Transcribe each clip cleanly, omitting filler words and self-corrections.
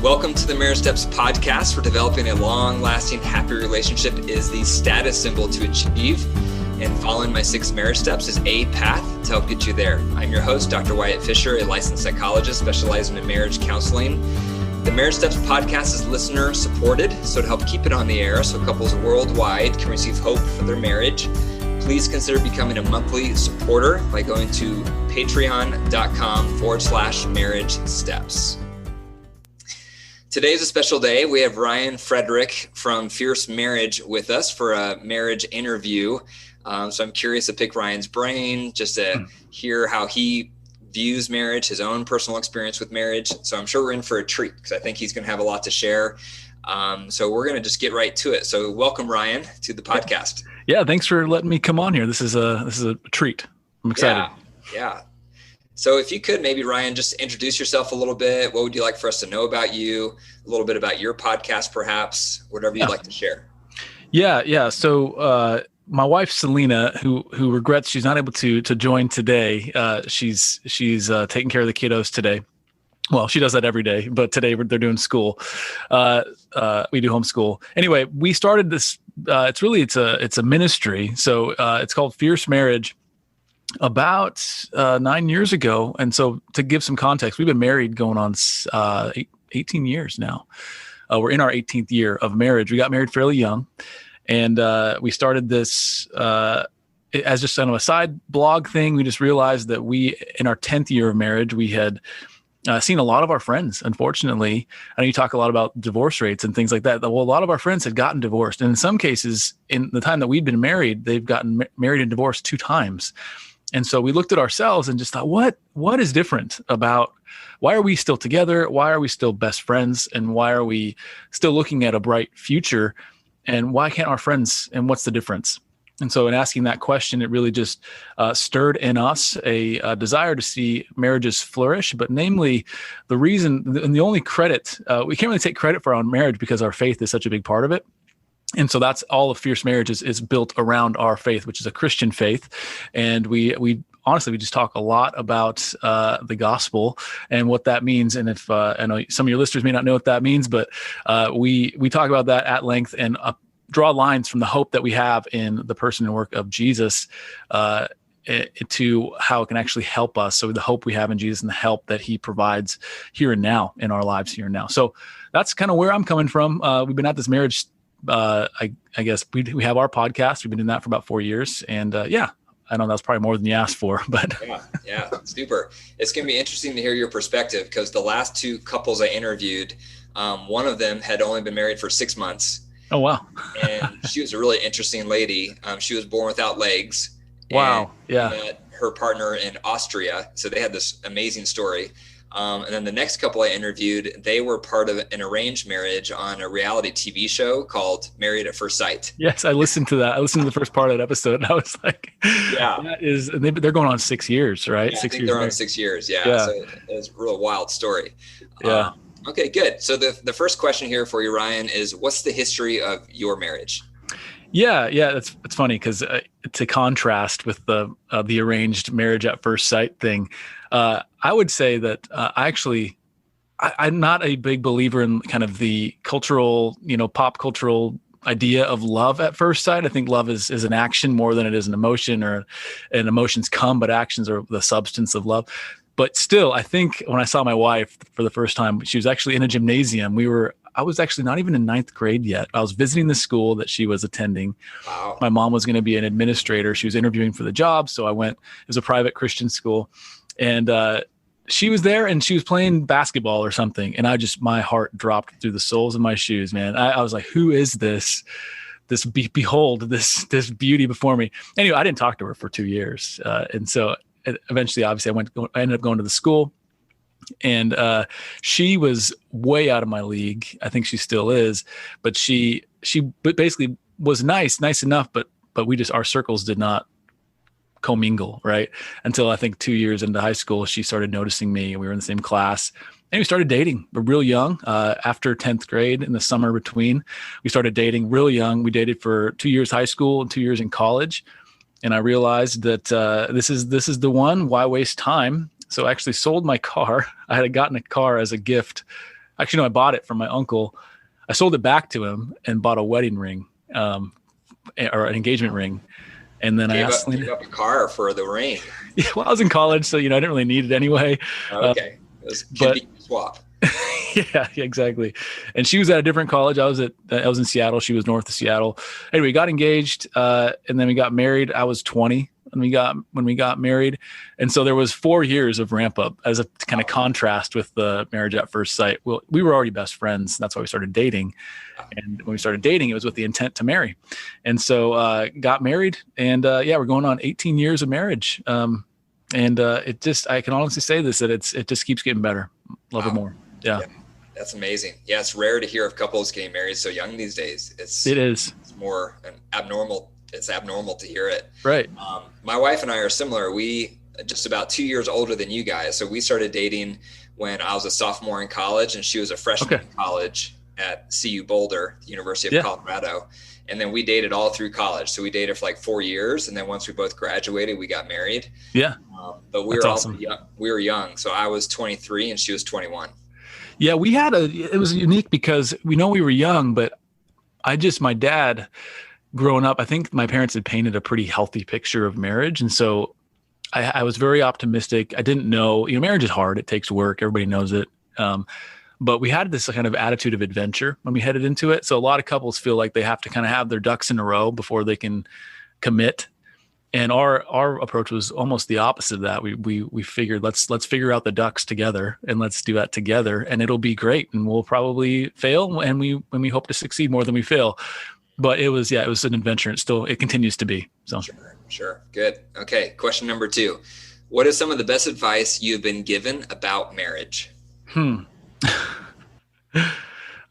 Welcome to the Marriage Steps podcast. For developing a long-lasting, happy relationship is the status symbol to achieve, and following my 6 marriage steps is a path to help get you there. I'm your host, Dr. Wyatt Fisher, a licensed psychologist specializing in marriage counseling. The Marriage Steps podcast is listener supported, so to help keep it on the air so couples worldwide can receive hope for their marriage, please consider becoming a monthly supporter by going to patreon.com/marriage steps. Today's a special day. We have Ryan Frederick from Fierce Marriage with us for a marriage interview. So I'm curious to pick Ryan's brain, just to hear how he views marriage, his own personal experience with marriage. So I'm sure we're in for a treat because I think he's going to have a lot to share. So we're going to just get right to it. So welcome, Ryan, to the podcast. Yeah, thanks for letting me come on here. This is a treat. I'm excited. Yeah. So if you could maybe, Ryan, just introduce yourself a little bit. What would you like for us to know about you? A little bit about your podcast, perhaps, whatever you'd like to share. Yeah. So my wife, Selena, who regrets she's not able to join today. She's taking care of the kiddos today. Well, she does that every day, but today they're doing school. We do homeschool. Anyway, we started this. It's a ministry. So it's called Fierce Marriage about 9 years ago. And so to give some context, we've been married going on 18 years now. We're in our 18th year of marriage. We got married fairly young, and we started this as just kind of a side blog thing. We just realized that in our 10th year of marriage, we had seen a lot of our friends, unfortunately. I know you talk a lot about divorce rates and things like that. Well, a lot of our friends had gotten divorced. And in some cases, in the time that we'd been married, they've gotten married and divorced 2 times. And so we looked at ourselves and just thought, what is different about, why are we still together? Why are we still best friends? And why are we still looking at a bright future? And why can't our friends, and what's the difference? And so in asking that question, it really just stirred in us a desire to see marriages flourish, but namely the reason, and the only credit, we can't really take credit for our marriage because our faith is such a big part of it. And so that's all of Fierce Marriage is built around our faith, which is a Christian faith. And we honestly, we just talk a lot about the gospel and what that means. And if I know some of your listeners may not know what that means, but we talk about that at length and draw lines from the hope that we have in the person and work of Jesus to how it can actually help us. So the hope we have in Jesus and the help that he provides here and now in our lives here and now. So that's kind of where I'm coming from. We've been at this marriage. I guess we have our podcast. We've been doing that for about 4 years. And I know that's probably more than you asked for, but yeah, super. It's going to be interesting to hear your perspective because the last 2 couples I interviewed, one of them had only been married for 6 months. Oh, wow. And she was a really interesting lady. She was born without legs. Wow. Yeah. Met her partner in Austria. So they had this amazing story. And then the next couple I interviewed, they were part of an arranged marriage on a reality TV show called Married at First Sight. Yes, I listened to that. I listened to the first part of that episode, and I was like, they're going on 6 years, right? Yeah, 6 I think years they're married. on 6 years. Yeah. So it's a real wild story. Yeah. Okay, good. So the first question here for you, Ryan, is what's the history of your marriage? Yeah. It's funny because to contrast with the arranged marriage at first sight thing, I would say that I'm not a big believer in kind of the cultural, pop cultural idea of love at first sight. I think love is an action more than it is an emotion, and emotions come, but actions are the substance of love. But still, I think when I saw my wife for the first time, she was actually in a gymnasium. I was actually not even in 9th grade yet. I was visiting the school that she was attending. Wow. My mom was going to be an administrator. She was interviewing for the job. So I went. It was a private Christian school. And she was there and she was playing basketball or something. And my heart dropped through the soles of my shoes, man. I was like, who is this? Behold, this beauty before me. Anyway, I didn't talk to her for 2 years. And so eventually, obviously, I ended up going to the school. And she was way out of my league. I think she still is, but she basically was nice enough, but our circles did not commingle, right? Until I think 2 years into high school, she started noticing me, and we were in the same class. And we started dating. We're real young. After 10th grade, in the summer between, we started dating real young. We dated for 2 years high school and 2 years in college. And I realized that this is the one. Why waste time? So I actually sold my car. I had gotten a car as a gift Actually, no, I bought it from my uncle. I sold it back to him and bought a wedding ring, or an engagement ring. And then I asked Selena, gave up a car for the ring. Yeah, well, I was in college, so I didn't really need it anyway. Okay, it was convenient swap. Yeah, exactly. And she was at a different college. I was in Seattle. She was north of Seattle. Anyway, we got engaged, and then we got married. I was 20 when we got married, and so there was 4 years of ramp up as a kind of contrast with the marriage at first sight. Well, we were already best friends. That's why we started dating, and when we started dating, it was with the intent to marry, and so got married, and we're going on 18 years of marriage. I can honestly say this, that it just keeps getting better. Love it more. Yeah. That's amazing. Yeah, it's rare to hear of couples getting married so young these days. It is. It's more abnormal. It's abnormal to hear it. Right. My wife and I are similar. We just about 2 years older than you guys. So we started dating when I was a sophomore in college and she was a freshman in college at CU Boulder, the University of Colorado. And then we dated all through college. So we dated for like 4 years. And then once we both graduated, we got married. Yeah. But we were awesome. We were young. So I was 23 and she was 21. Yeah, it was unique because we know we were young, but my dad growing up, I think my parents had painted a pretty healthy picture of marriage. And so I was very optimistic. I didn't know, marriage is hard. It takes work. Everybody knows it. But we had this kind of attitude of adventure when we headed into it. So a lot of couples feel like they have to kind of have their ducks in a row before they can commit. And our approach was almost the opposite of that. We figured let's figure out the ducks together and let's do that together, and it'll be great. And we'll probably fail, and we hope to succeed more than we fail. But it was an adventure, and it continues to be. So sure, good. Okay, question number 2: what is some of the best advice you've been given about marriage?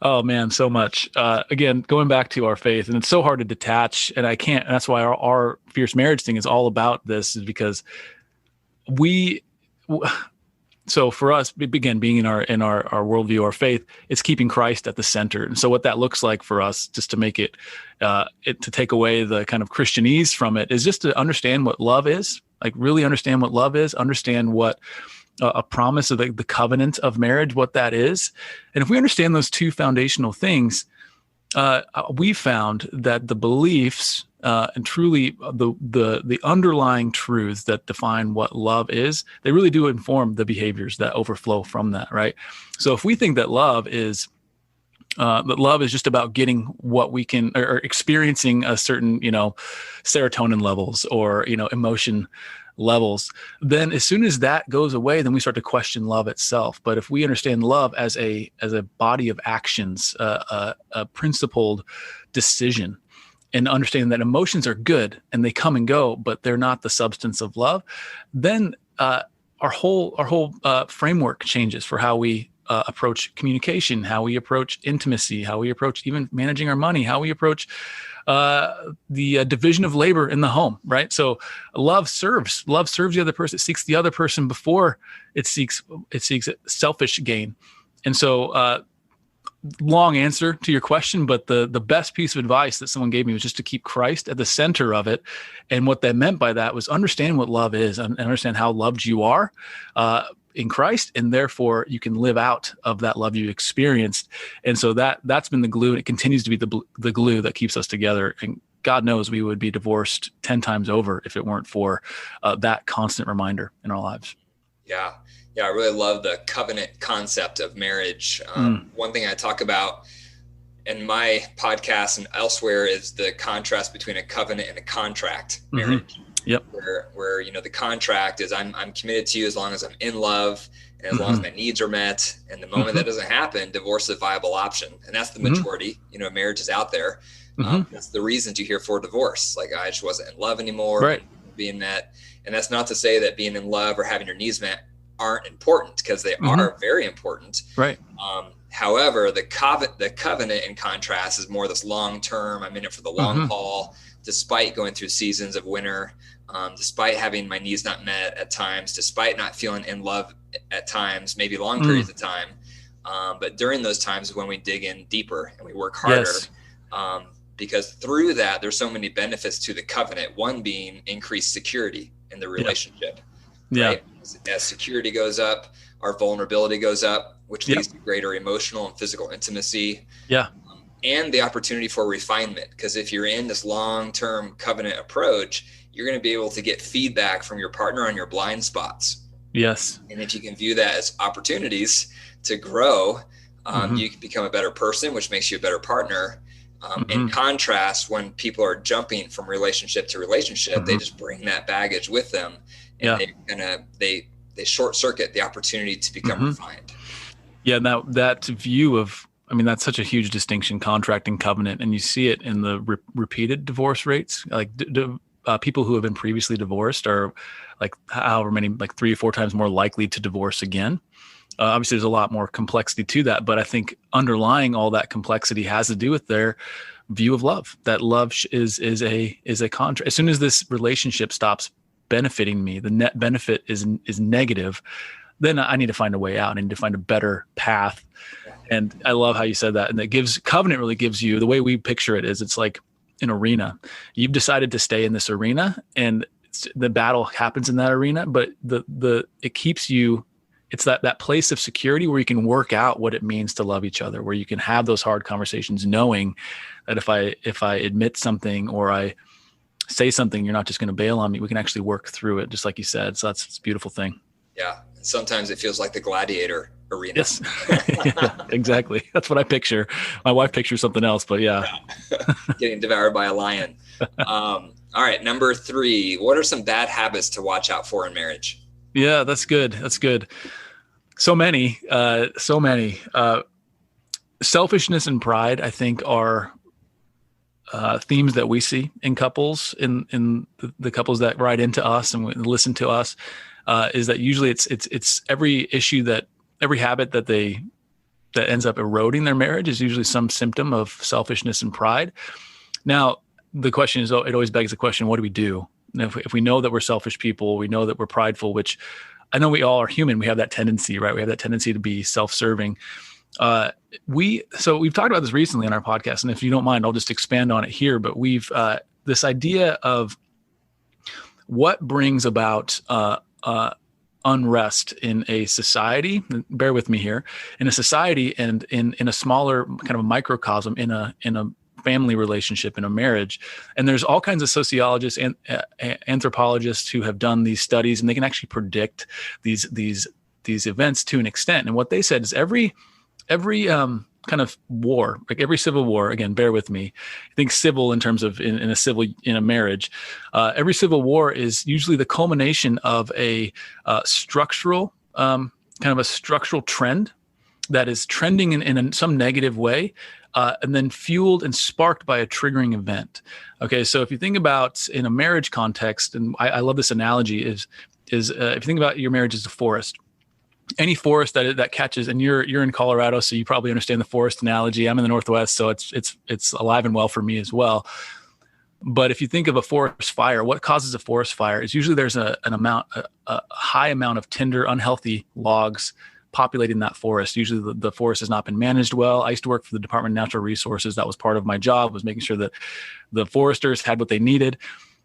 Oh man, so much. Again, going back to our faith, and it's so hard to detach, and I can't. And that's why our fierce marriage thing is all about this, is because so for us, again, being in our worldview, our faith, it's keeping Christ at the center. And so what that looks like for us, just to make it to take away the kind of Christianese from it, is just to understand what love is, like really understand what love is, understand what a promise of the covenant of marriage, what that is. And if we understand those two foundational things, we found that the beliefs and truly the underlying truths that define what love is, they really do inform the behaviors that overflow from that, right? So if we think that love is just about getting what we can, or experiencing a certain, serotonin levels or, emotion levels, then as soon as that goes away, then we start to question love itself. But if we understand love as a body of actions, a principled decision, and understand that emotions are good and they come and go, but they're not the substance of love, then our whole framework changes for how we approach communication, how we approach intimacy, how we approach even managing our money, how we approach the division of labor in the home, right? So love serves the other person. It seeks the other person before it seeks selfish gain. And so long answer to your question, but the best piece of advice that someone gave me was just to keep Christ at the center of it. And what that meant by that was understand what love is and understand how loved you are in Christ, and therefore you can live out of that love you experienced. And so that's been the glue, and it continues to be the glue that keeps us together. And God knows we would be divorced 10 times over if it weren't for that constant reminder in our lives. Yeah, I really love the covenant concept of marriage. One thing I talk about in my podcast and elsewhere is the contrast between a covenant and a contract marriage. Yep. Where the contract is I'm committed to you as long as I'm in love and as long as my needs are met. And the moment that doesn't happen, divorce is a viable option. And that's the majority. Marriage is out there. That's the reasons you hear for divorce. Like, I just wasn't in love anymore. Right. Being met. And that's not to say that being in love or having your needs met aren't important, because they are very important. Right. However, the covenant in contrast is more this long-term, I'm in it for the long haul, despite going through seasons of winter, despite having my needs not met at times, despite not feeling in love at times, maybe long periods of time. But during those times when we dig in deeper and we work harder, because through that, there's so many benefits to the covenant, one being increased security in the relationship. Yeah. right? As security goes up, our vulnerability goes up, which Yep. leads to greater emotional and physical intimacy. Yeah. And the opportunity for refinement. Because if you're in this long-term covenant approach, you're going to be able to get feedback from your partner on your blind spots. Yes. And if you can view that as opportunities to grow, Mm-hmm. you can become a better person, which makes you a better partner. Mm-hmm. In contrast, when people are jumping from relationship to relationship, Mm-hmm. they just bring that baggage with them, and they short circuit the opportunity to become Mm-hmm. refined. Yeah. Now that view of, I mean, that's such a huge distinction, contract and covenant, and you see it in the repeated divorce rates. Like people who have been previously divorced are like however many, like 3 or 4 times more likely to divorce again. Obviously, there's a lot more complexity to that, but I think underlying all that complexity has to do with their view of love. That love is a contract. As soon as this relationship stops benefiting me, the net benefit is negative. Then I need to find a way out. I need to find a better path. And I love how you said that. And that gives covenant really gives you the way we picture it is it's like an arena. You've decided to stay in this arena, and the battle happens in that arena, but it keeps you. It's that place of security where you can work out what it means to love each other, where you can have those hard conversations, knowing that if I admit something or I say something, you're not just going to bail on me. We can actually work through it, just like you said. So it's a beautiful thing. Yeah. And sometimes it feels like the gladiator arena. Yes, yeah, exactly. That's what I picture. My wife pictures something else, but yeah. Getting devoured by a lion. All right. Number 3, what are some bad habits to watch out for in marriage? Yeah, that's good. That's good. So many. Selfishness and pride, I think, are themes that we see in couples, in the couples that write into us and listen to us. Is that usually it's every issue every habit that ends up eroding their marriage is usually some symptom of selfishness and pride. Now, the question is, it always begs the question, what do we do? And if we know that we're selfish people, we know that we're prideful, which I know we all are human. We have that tendency, right? We have that tendency to be self-serving. We've talked about this recently on our podcast, and if you don't mind, I'll just expand on it here. But we've this idea of what brings about unrest in a society. Bear with me here. In a society and in a smaller kind of microcosm in a family relationship, in a marriage. And there's all kinds of sociologists and anthropologists who have done these studies, and they can actually predict these events to an extent. And what they said is every kind of war, like every civil war, again, bear with me, I think civil in terms of in a marriage, every civil war is usually the culmination of a structural trend that is trending in some negative way, and then fueled and sparked by a triggering event. Okay, so if you think about in a marriage context, and I love this analogy, is if you think about your marriage as a forest. Any forest that catches, and you're in Colorado, so you probably understand the forest analogy. I'm in the Northwest, so it's alive and well for me as well. But if you think of a forest fire, what causes a forest fire is usually there's a high amount of tender, unhealthy logs populating that forest. Usually the forest has not been managed well. I used to work for the Department of Natural Resources. That was part of my job, was making sure that the foresters had what they needed.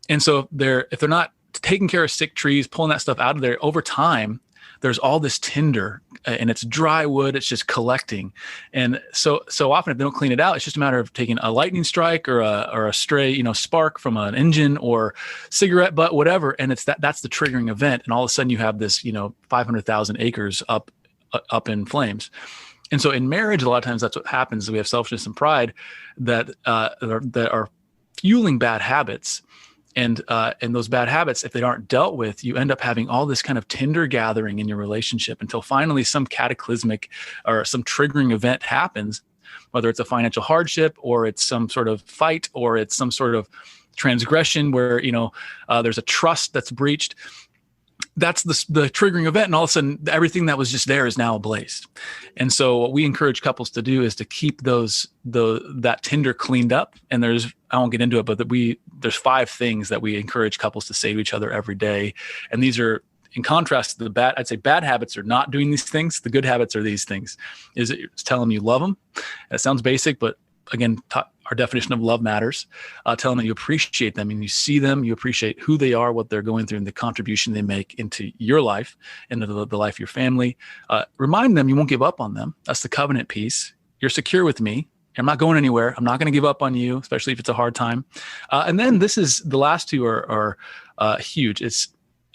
And so if they're not taking care of sick trees, pulling that stuff out of there, over time, there's all this tinder, and it's dry wood. It's just collecting. And so often if they don't clean it out, it's just a matter of taking a lightning strike or a stray, spark from an engine or cigarette butt, whatever. And that's the triggering event. And all of a sudden you have this, 500,000 acres up in flames. And so in marriage, a lot of times that's what happens. We have selfishness and pride that are fueling bad habits. And those bad habits, if they aren't dealt with, you end up having all this kind of tinder gathering in your relationship until finally some cataclysmic or some triggering event happens, whether it's a financial hardship or it's some sort of fight or it's some sort of transgression where, there's a trust that's breached. That's the triggering event. And all of a sudden, everything that was just there is now ablaze. And so what we encourage couples to do is to keep that tinder cleaned up. And I won't get into it, but there's 5 things that we encourage couples to say to each other every day. And these are, in contrast to I'd say bad habits are not doing these things. The good habits are these things. It's telling them you love them. That sounds basic, but again, our definition of love matters, tell them that you appreciate them and you see them, you appreciate who they are, what they're going through, and the contribution they make into your life, into the life of your family. Remind them you won't give up on them. That's the covenant piece. You're secure with me. I'm not going anywhere. I'm not going to give up on you, especially if it's a hard time. And then the last two are huge. It's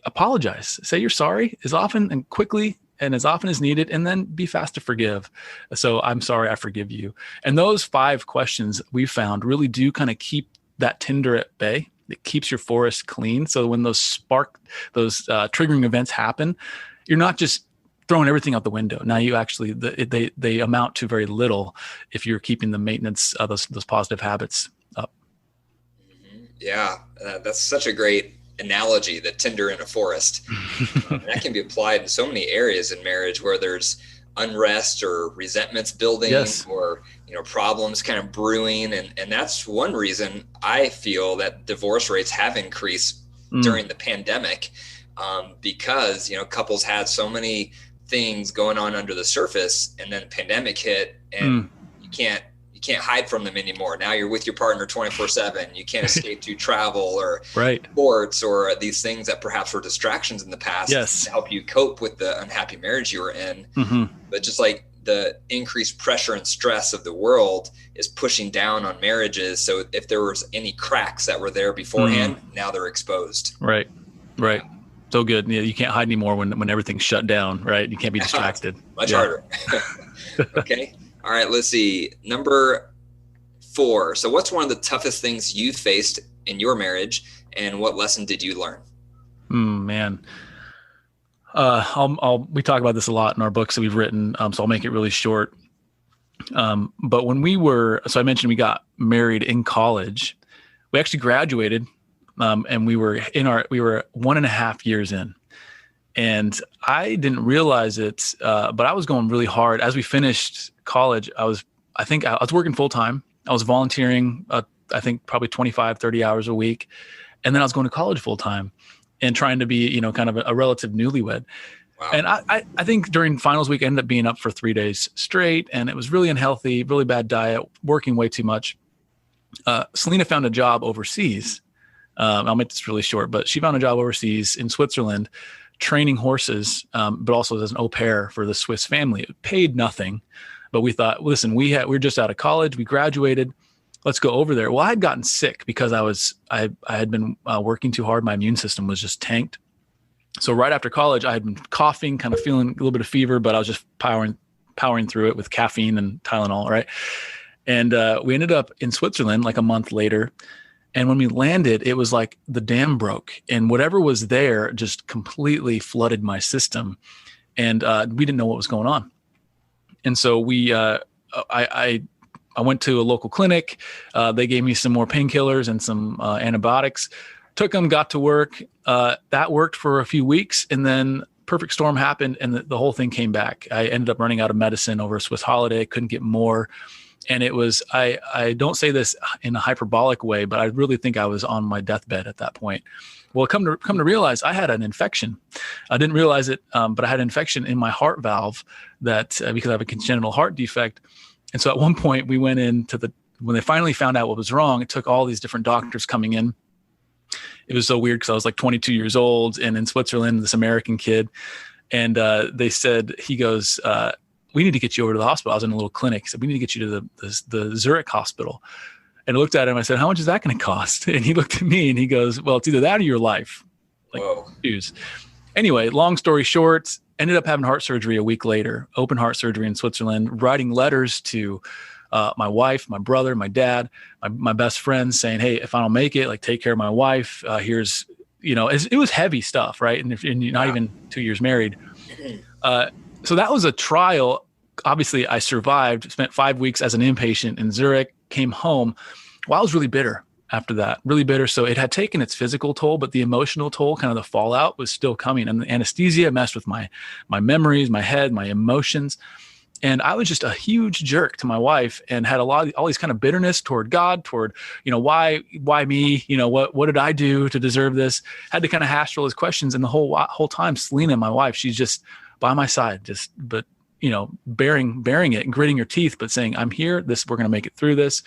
apologize. Say you're sorry as often and quickly and as often as needed, and then be fast to forgive. So I'm sorry, I forgive you. And those 5 questions we found really do kind of keep that tinder at bay. It keeps your forest clean. So when those triggering events happen, you're not just throwing everything out the window. Now you actually, they amount to very little if you're keeping the maintenance of those positive habits up. Yeah, that's such a great analogy, the tinder in a forest. That can be applied in so many areas in marriage where there's unrest or resentments building, yes, or problems kind of brewing, and that's one reason I feel that divorce rates have increased during the pandemic, because couples had so many things going on under the surface, and then the pandemic hit, and you can't hide from them anymore. Now you're with your partner 24/7. You can't escape to travel or sports or these things that perhaps were distractions in the past, yes, to help you cope with the unhappy marriage you were in. But just like the increased pressure and stress of the world is pushing down on marriages. So if there was any cracks that were there beforehand, now they're exposed. Right. Yeah. So good. You can't hide anymore when everything's shut down, right? You can't be distracted. Much harder. Okay. All right, let's see. Number 4. So what's one of the toughest things you faced in your marriage, and what lesson did you learn? Man. We talk about this a lot in our books that we've written, so I'll make it really short. But when I mentioned we got married in college. We actually graduated, and we were 1.5 years in. And I didn't realize it, but I was going really hard. As we finished college, I was working full time. I was volunteering, I think probably 25, 30 hours a week. And then I was going to college full time and trying to be, kind of a relative newlywed. Wow. And I think during finals week, I ended up being up for 3 days straight, and it was really unhealthy, really bad diet, working way too much. Selena found a job overseas. I'll make this really short, but she found a job overseas in Switzerland, training horses, but also as an au pair for the Swiss family. It paid nothing, but we thought, listen, we were just out of college, we graduated, let's go over there. Well, I had gotten sick because I had been working too hard. My immune system was just tanked. So right after college, I had been coughing, kind of feeling a little bit of fever, but I was just powering through it with caffeine and Tylenol, right? And we ended up in Switzerland like a month later. And when we landed, it was like the dam broke, and whatever was there just completely flooded my system, and we didn't know what was going on. And so I went to a local clinic. They gave me some more painkillers and some antibiotics. Took them, got to work. That worked for a few weeks, and then perfect storm happened, and the whole thing came back. I ended up running out of medicine over a Swiss holiday. Couldn't get more. And it was, I don't say this in a hyperbolic way, but I really think I was on my deathbed at that point. Well, come to realize I had an infection. I didn't realize it, but I had an infection in my heart valve because I have a congenital heart defect. And so at one point we went when they finally found out what was wrong, it took all these different doctors coming in. It was so weird because I was like 22 years old and in Switzerland, this American kid. And they said, he goes, we need to get you over to the hospital. I was in a little clinic. He said, we need to get you to the Zurich hospital. And I looked at him. I said, how much is that going to cost? And he looked at me and he goes, well, it's either that or your life. Like, choose. Anyway, long story short, ended up having heart surgery a week later, open heart surgery in Switzerland, writing letters to my wife, my brother, my dad, my best friend saying, hey, if I don't make it, like take care of my wife. Here's, it was heavy stuff, right? And you're not even 2 years married. So that was a trial. Obviously, I survived, spent 5 weeks as an inpatient in Zurich, came home. Well, I was really bitter after that, really bitter. So it had taken its physical toll, but the emotional toll, kind of the fallout, was still coming. And the anesthesia messed with my memories, my head, my emotions. And I was just a huge jerk to my wife and had all these kind of bitterness toward God, toward, why me? What did I do to deserve this? Had to kind of hash all those questions. And the whole time, Selena, my wife, she's just by my side, but bearing it and gritting your teeth, but saying, I'm here, we're going to make it through this.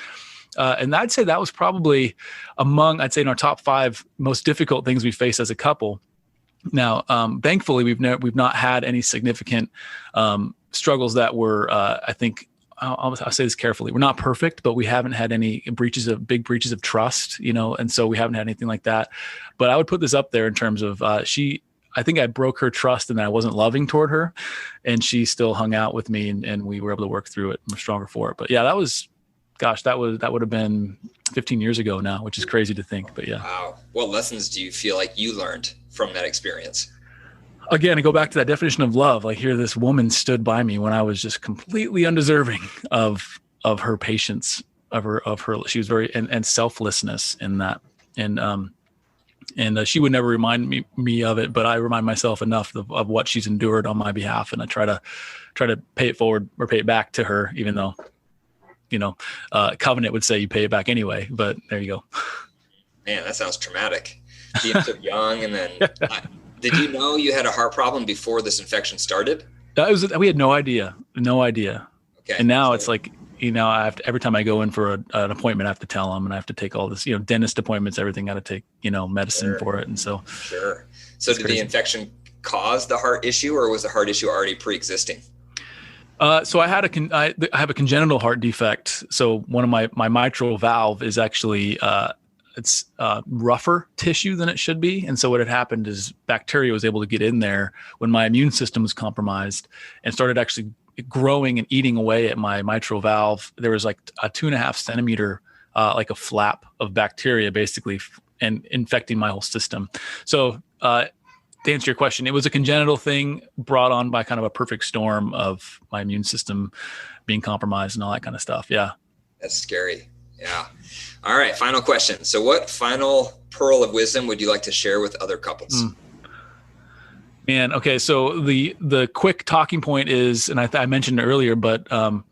And I'd say that was probably in our top 5 most difficult things we faced as a couple. Now, thankfully, we've not had any significant struggles that were, I think, I'll say this carefully. We're not perfect, but we haven't had any big breaches of trust, and so we haven't had anything like that. But I would put this up there in terms of I think I broke her trust and I wasn't loving toward her, and she still hung out with me, and we were able to work through it. We're stronger for it. But yeah, that would have been 15 years ago now, which is crazy to think, but yeah. Wow. What lessons do you feel like you learned from that experience? Again, I go back to that definition of love. Like, here, this woman stood by me when I was just completely undeserving of her patience, of her, she was very, and selflessness in that. And she would never remind me of it, but I remind myself enough of what she's endured on my behalf. And I try to pay it forward or pay it back to her, even though, covenant would say you pay it back anyway, but there you go. Man, that sounds traumatic. Being so young. And then did you know you had a heart problem before this infection started? We had no idea. Okay. And now it's like, I have to, every time I go in for an appointment, I have to tell them, and I have to take all this, dentist appointments, everything, got to take, medicine for it. And so. Sure. So did the infection cause the heart issue, or was the heart issue already pre-existing? So I have a congenital heart defect. So one of my mitral valve is actually, it's rougher tissue than it should be. And so what had happened is bacteria was able to get in there when my immune system was compromised and started actually growing and eating away at my mitral valve. There was like a 2.5 centimeter, like a flap of bacteria basically, and infecting my whole system. So to answer your question, it was a congenital thing brought on by kind of a perfect storm of my immune system being compromised and all that kind of stuff. Yeah. That's scary. Yeah. All right. Final question. So what final pearl of wisdom would you like to share with other couples? Man. Okay. So the quick talking point is, and I mentioned it earlier, but, and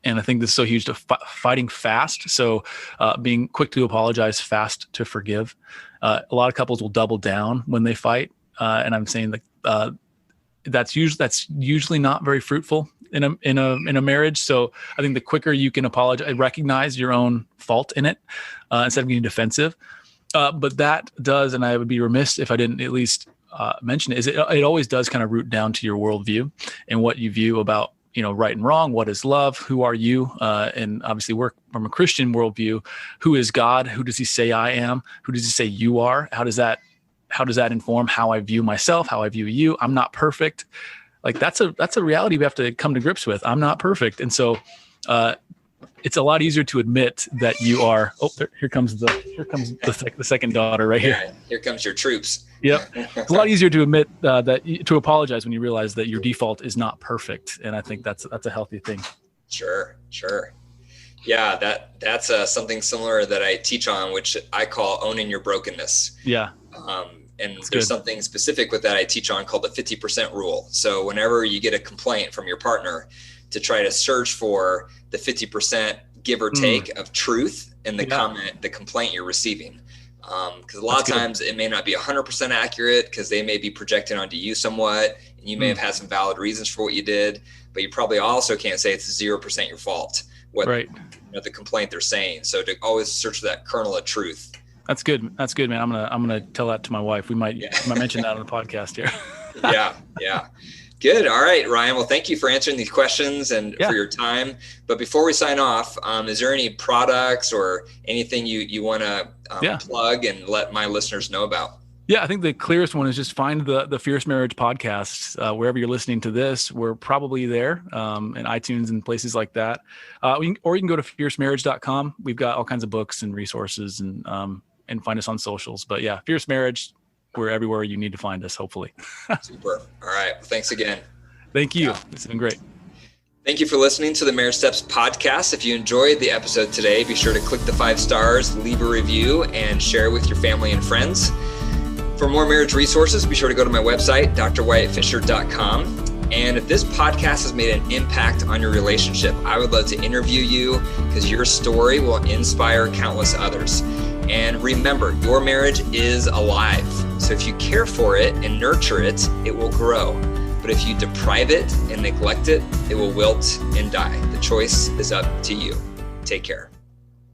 I think this is so huge, to fighting fast. So being quick to apologize, fast to forgive. A lot of couples will double down when they fight. And I'm saying that that's usually not very fruitful in a marriage. So I think the quicker you can apologize, recognize your own fault in it, instead of getting defensive. But that does, and I would be remiss if I didn't at least mention it, is it always does kind of root down to your worldview and what you view about, right and wrong. What is love? Who are you? And obviously we're from a Christian worldview. Who is God? Who does he say I am? Who does he say you are? How does that inform how I view myself, how I view you? I'm not perfect. Like that's a reality we have to come to grips with. I'm not perfect. And so it's a lot easier to admit that you are. Oh, here comes the second daughter right here. Yeah, here comes your troops. Yep. It's a lot easier to admit to apologize when you realize that your default is not perfect. And I think that's a healthy thing. Sure. Yeah, that's something similar that I teach on, which I call owning your brokenness. Yeah. And there's something specific with that I teach on called the 50% rule. So whenever you get a complaint from your partner, to try to search for the 50% give or take of truth in the complaint you're receiving. Because a lot of times it may not be 100% accurate, because they may be projecting onto you somewhat, and you may have had some valid reasons for what you did, but you probably also can't say it's 0% your fault, the complaint they're saying. So to always search for that kernel of truth. That's good, man. I'm gonna tell that to my wife. We might mention that on the podcast here. Yeah. Good. All right, Ryan. Well, thank you for answering these questions and for your time. But before we sign off, is there any products or anything you want to plug and let my listeners know about? Yeah, I think the clearest one is just find the Fierce Marriage podcast wherever you're listening to this. We're probably there in iTunes and places like that. Or you can go to fiercemarriage.com. We've got all kinds of books and resources, and find us on socials. But yeah, Fierce Marriage. We're everywhere you need to find us, hopefully. Super. All right. Well, thanks again. Thank you. It's been great. Thank you for listening to the Marriage Steps podcast. If you enjoyed the episode today, be sure to click the 5 stars, leave a review, and share it with your family and friends. For more marriage resources, be sure to go to my website, drwyattfisher.com. And if this podcast has made an impact on your relationship, I would love to interview you, because your story will inspire countless others. And remember, your marriage is alive. So if you care for it and nurture it, it will grow. But if you deprive it and neglect it, it will wilt and die. The choice is up to you. Take care.